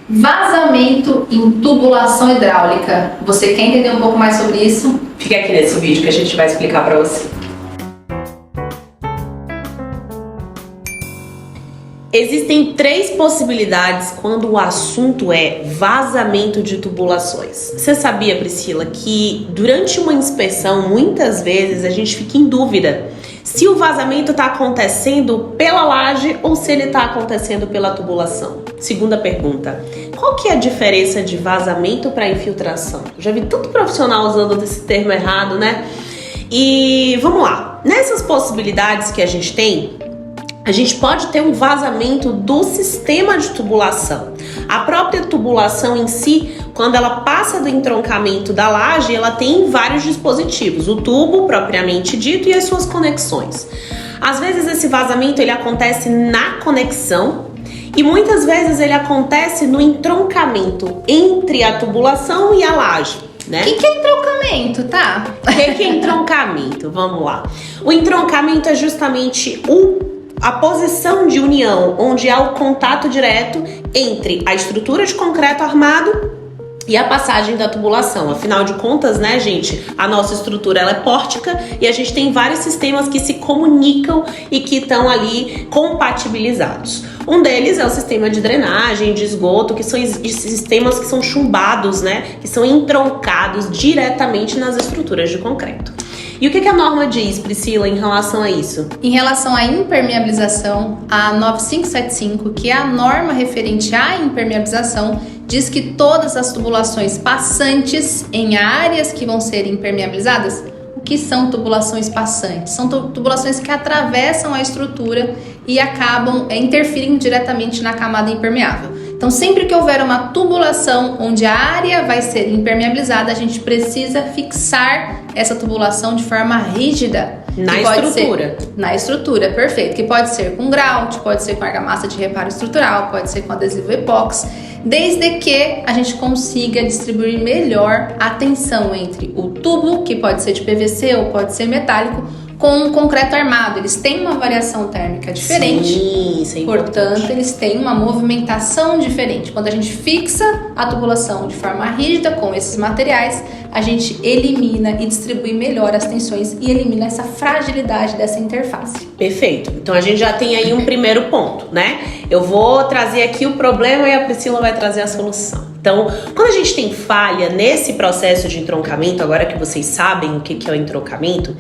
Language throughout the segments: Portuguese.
Vazamento em tubulação hidráulica. Você quer entender um pouco mais sobre isso? Fica aqui nesse vídeo que a gente vai explicar para você. Existem 3 possibilidades quando o assunto é vazamento de tubulações. Você sabia, Priscila, que durante uma inspeção, muitas vezes a gente fica em dúvida se o vazamento está acontecendo pela laje ou se ele está acontecendo pela tubulação? Segunda pergunta, qual que é a diferença de vazamento para infiltração? Eu já vi tanto profissional usando esse termo errado, né? E vamos lá, nessas possibilidades que a gente tem, a gente pode ter um vazamento do sistema de tubulação. A própria tubulação em si, quando ela passa do entroncamento da laje, ela tem vários dispositivos, o tubo propriamente dito e as suas conexões. Às vezes esse vazamento ele acontece na conexão e muitas vezes ele acontece no entroncamento entre a tubulação e a laje. Né? O que é entroncamento, tá? O que é entroncamento? Vamos lá. O entroncamento é justamente a posição de união, onde há o contato direto entre a estrutura de concreto armado e a passagem da tubulação. Afinal de contas, né, gente, a nossa estrutura ela é pórtica e a gente tem vários sistemas que se comunicam e que estão ali compatibilizados. Um deles é o sistema de drenagem, de esgoto, que são sistemas que são chumbados, né, que são entroncados diretamente nas estruturas de concreto. E o que a norma diz, Priscila, em relação a isso? Em relação à impermeabilização, a 9575, que é a norma referente à impermeabilização, diz que todas as tubulações passantes em áreas que vão ser impermeabilizadas, o que são tubulações passantes? São tubulações que atravessam a estrutura e acabam interferindo diretamente na camada impermeável. Então, sempre que houver uma tubulação onde a área vai ser impermeabilizada, a gente precisa fixar essa tubulação de forma rígida. Na estrutura. Na estrutura, perfeito. Que pode ser com grout, pode ser com argamassa de reparo estrutural, pode ser com adesivo epóxi, desde que a gente consiga distribuir melhor a tensão entre o tubo, que pode ser de PVC ou pode ser metálico, com o concreto armado. Eles têm uma variação térmica diferente. Sim, isso é portanto, importante. eles têm uma movimentação diferente. Quando a gente fixa a tubulação de forma rígida com esses materiais, a gente elimina e distribui melhor as tensões e elimina essa fragilidade dessa interface. Perfeito. Então a gente já tem aí um primeiro ponto, né? Eu vou trazer aqui o problema e a Priscila vai trazer a solução. Então, quando a gente tem falha nesse processo de entroncamento, agora que vocês sabem o que é o entroncamento,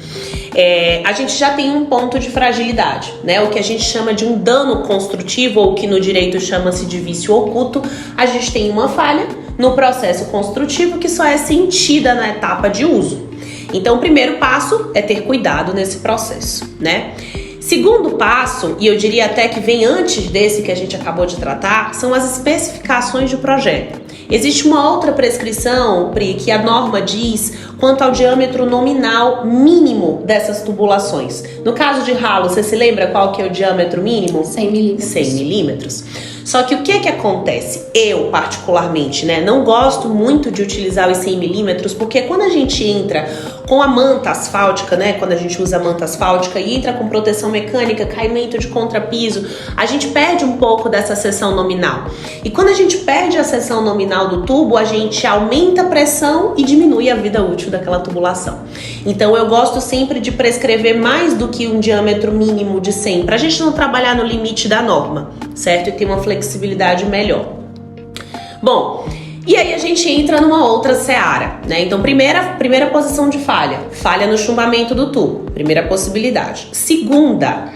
a gente já tem um ponto de fragilidade, né? O que a gente chama de um dano construtivo, ou que no direito chama-se de vício oculto. A gente tem uma falha no processo construtivo que só é sentida na etapa de uso. Então, o primeiro passo é ter cuidado nesse processo, né? Segundo passo, e eu diria até que vem antes desse que a gente acabou de tratar, são as especificações de projeto. Existe uma outra prescrição, Pri, que a norma diz quanto ao diâmetro nominal mínimo dessas tubulações. No caso de ralo, você se lembra qual que é o diâmetro mínimo? 100 milímetros. 100 milímetros. Só que o que acontece? Eu, particularmente, né, não gosto muito de utilizar os 100 milímetros, porque quando a gente entra com a manta asfáltica, né, quando a gente usa a manta asfáltica e entra com proteção mecânica, caimento de contrapiso, a gente perde um pouco dessa seção nominal. E quando a gente perde a seção nominal do tubo, a gente aumenta a pressão e diminui a vida útil daquela tubulação. Então eu gosto sempre de prescrever mais do que um diâmetro mínimo de 100, pra gente não trabalhar no limite da norma, certo? E ter uma flexibilidade melhor. Bom, e aí a gente entra numa outra seara, né? Então, primeira posição de falha no chumbamento do tubo, primeira possibilidade. Segunda,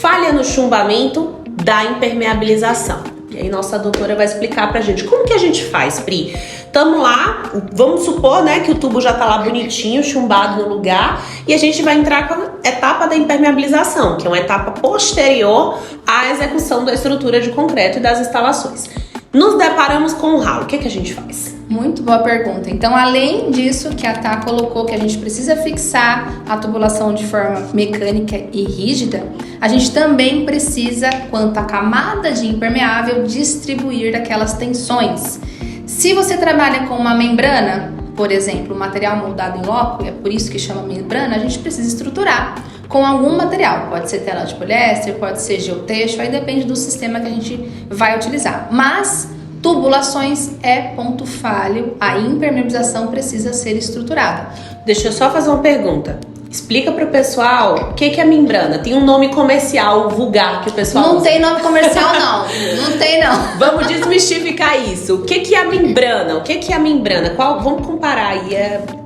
falha no chumbamento da impermeabilização. E aí nossa doutora vai explicar pra gente como que a gente faz, Pri. Tamo lá, vamos supor, né, que o tubo já tá lá bonitinho, chumbado no lugar, e a gente vai entrar com a etapa da impermeabilização, que é uma etapa posterior à execução da estrutura de concreto e das instalações. Nos deparamos com o ralo, o que a gente faz? Muito boa pergunta. Então, além disso que a Tá colocou, que a gente precisa fixar a tubulação de forma mecânica e rígida, a gente também precisa, quanto à camada de impermeável, distribuir aquelas tensões. Se você trabalha com uma membrana, por exemplo, material moldado em loco, é por isso que chama membrana, a gente precisa estruturar com algum material. Pode ser tela de poliéster, pode ser geotexto, aí depende do sistema que a gente vai utilizar. Mas Tubulações é ponto falho, a impermeabilização precisa ser estruturada. Deixa eu só fazer uma pergunta. Explica pro pessoal o que é membrana. Tem um nome comercial vulgar que o pessoal Não usa. tem nome comercial, não. Não tem, não. Vamos desmistificar isso. O que é a membrana? O que é a membrana? Vamos comparar aí.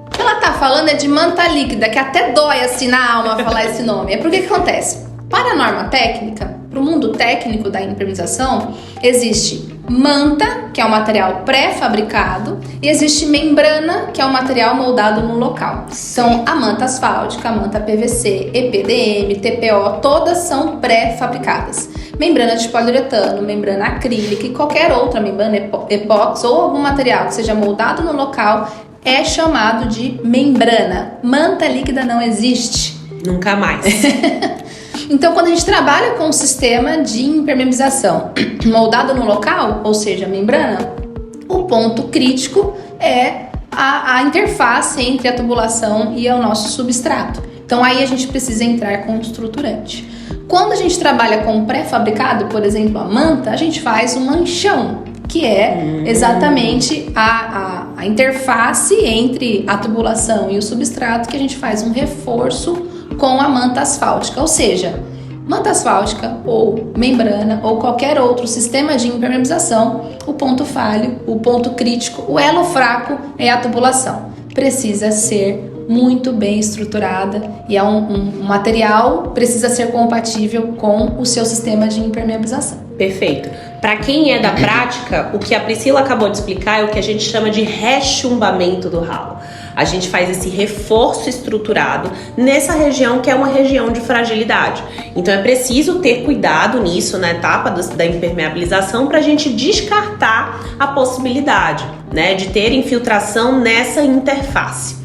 O que ela tá falando é de manta líquida, que até dói assim na alma falar esse nome. É porque que acontece? Para a norma técnica, para o mundo técnico da impermeabilização, existe manta, que é um material pré-fabricado, e existe membrana, que é um material moldado no local. Então, a manta asfáltica, a manta PVC, EPDM, TPO, todas são pré-fabricadas. Membrana de poliuretano, membrana acrílica e qualquer outra membrana epóxi ou algum material que seja moldado no local é chamado de membrana. Manta líquida não existe. Nunca mais. Então, quando a gente trabalha com um sistema de impermeabilização moldado no local, ou seja, membrana, o ponto crítico é a interface entre a tubulação e o nosso substrato. Então, aí a gente precisa entrar com um estruturante. Quando a gente trabalha com pré-fabricado, por exemplo, a manta, a gente faz um manchão, que é exatamente a interface entre a tubulação e o substrato, que a gente faz um reforço com a manta asfáltica, ou seja, manta asfáltica ou membrana ou qualquer outro sistema de impermeabilização, o ponto falho, o ponto crítico, o elo fraco é a tubulação. Precisa ser muito bem estruturada e é um material precisa ser compatível com o seu sistema de impermeabilização. Perfeito. Para quem é da prática, o que a Priscila acabou de explicar é o que a gente chama de rechumbamento do ralo. A gente faz esse reforço estruturado nessa região que é uma região de fragilidade. Então é preciso ter cuidado nisso na etapa da impermeabilização para a gente descartar a possibilidade, né, de ter infiltração nessa interface.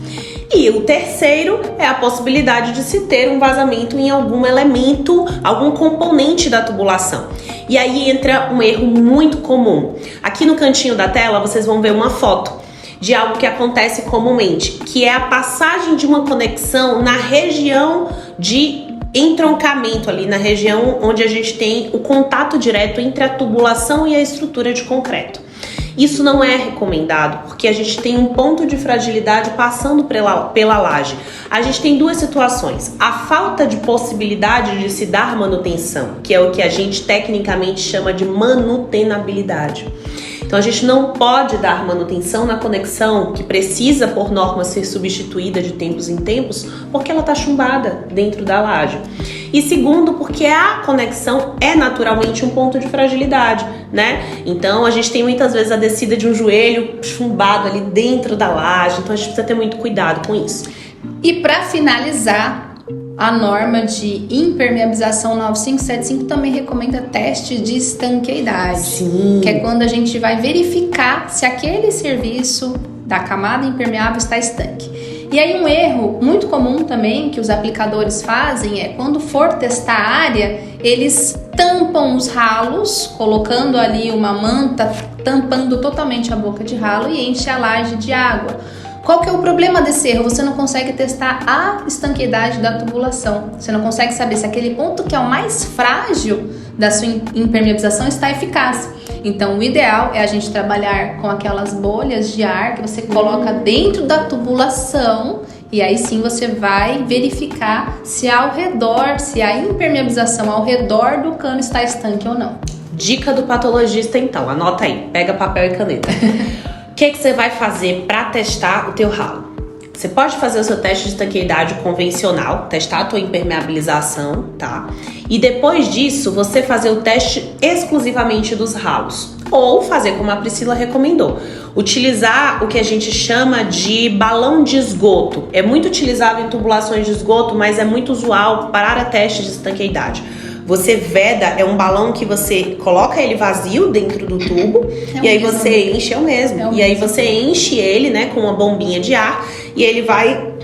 E o terceiro é a possibilidade de se ter um vazamento em algum elemento, algum componente da tubulação. E aí entra um erro muito comum. Aqui no cantinho da tela vocês vão ver uma foto de algo que acontece comumente, que é a passagem de uma conexão na região de entroncamento, ali na região onde a gente tem o contato direto entre a tubulação e a estrutura de concreto. Isso não é recomendado, porque a gente tem um ponto de fragilidade passando pela laje. A gente tem duas situações. A falta de possibilidade de se dar manutenção, que é o que a gente tecnicamente chama de manutenabilidade. Então a gente não pode dar manutenção na conexão que precisa, por norma, ser substituída de tempos em tempos, porque ela está chumbada dentro da laje. E segundo, porque a conexão é naturalmente um ponto de fragilidade, né? Então a gente tem muitas vezes a descida de um joelho chumbado ali dentro da laje, então a gente precisa ter muito cuidado com isso. E para finalizar, a norma de impermeabilização 9575 também recomenda teste de estanqueidade. Sim. Que é quando a gente vai verificar se aquele serviço da camada impermeável está estanque. E aí um erro muito comum também que os aplicadores fazem é quando for testar a área, eles tampam os ralos, colocando ali uma manta, tampando totalmente a boca de ralo e enche a laje de água. Qual que é o problema desse erro? Você não consegue testar a estanqueidade da tubulação. Você não consegue saber se aquele ponto que é o mais frágil da sua impermeabilização está eficaz. Então, o ideal é a gente trabalhar com aquelas bolhas de ar que você coloca dentro da tubulação e aí sim você vai verificar se ao redor, se a impermeabilização ao redor do cano está estanque ou não. Dica do patologista então, anota aí, pega papel e caneta. O que você vai fazer para testar o teu ralo? Você pode fazer o seu teste de estanqueidade convencional, testar a tua impermeabilização, tá? E depois disso, você fazer o teste exclusivamente dos ralos. Ou fazer como a Priscila recomendou, utilizar o que a gente chama de balão de esgoto. É muito utilizado em tubulações de esgoto, mas é muito usual para testes de estanqueidade. Você veda, é um balão que você coloca ele vazio dentro do tubo e aí você enche, e aí você enche ele, né, com uma bombinha de ar e ele vai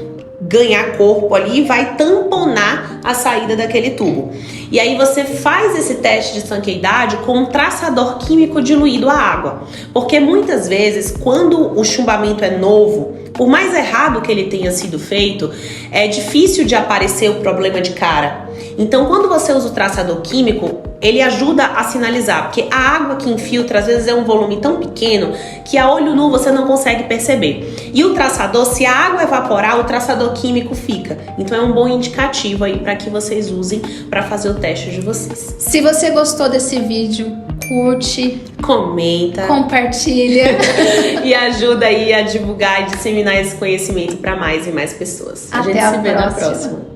ganhar corpo ali e vai tamponar a saída daquele tubo. E aí você faz esse teste de estanqueidade com um traçador químico diluído à água. Porque muitas vezes, quando o chumbamento é novo, por mais errado que ele tenha sido feito, é difícil de aparecer o problema de cara. Então, quando você usa o traçador químico, ele ajuda a sinalizar, porque a água que infiltra às vezes é um volume tão pequeno que a olho nu você não consegue perceber. E o traçador, se a água evaporar, o traçador químico fica. Então é um bom indicativo aí para que vocês usem para fazer o teste de vocês. Se você gostou desse vídeo, curte, comenta, compartilha e ajuda aí a divulgar e disseminar esse conhecimento para mais e mais pessoas. Até a gente se vê próxima. na próxima.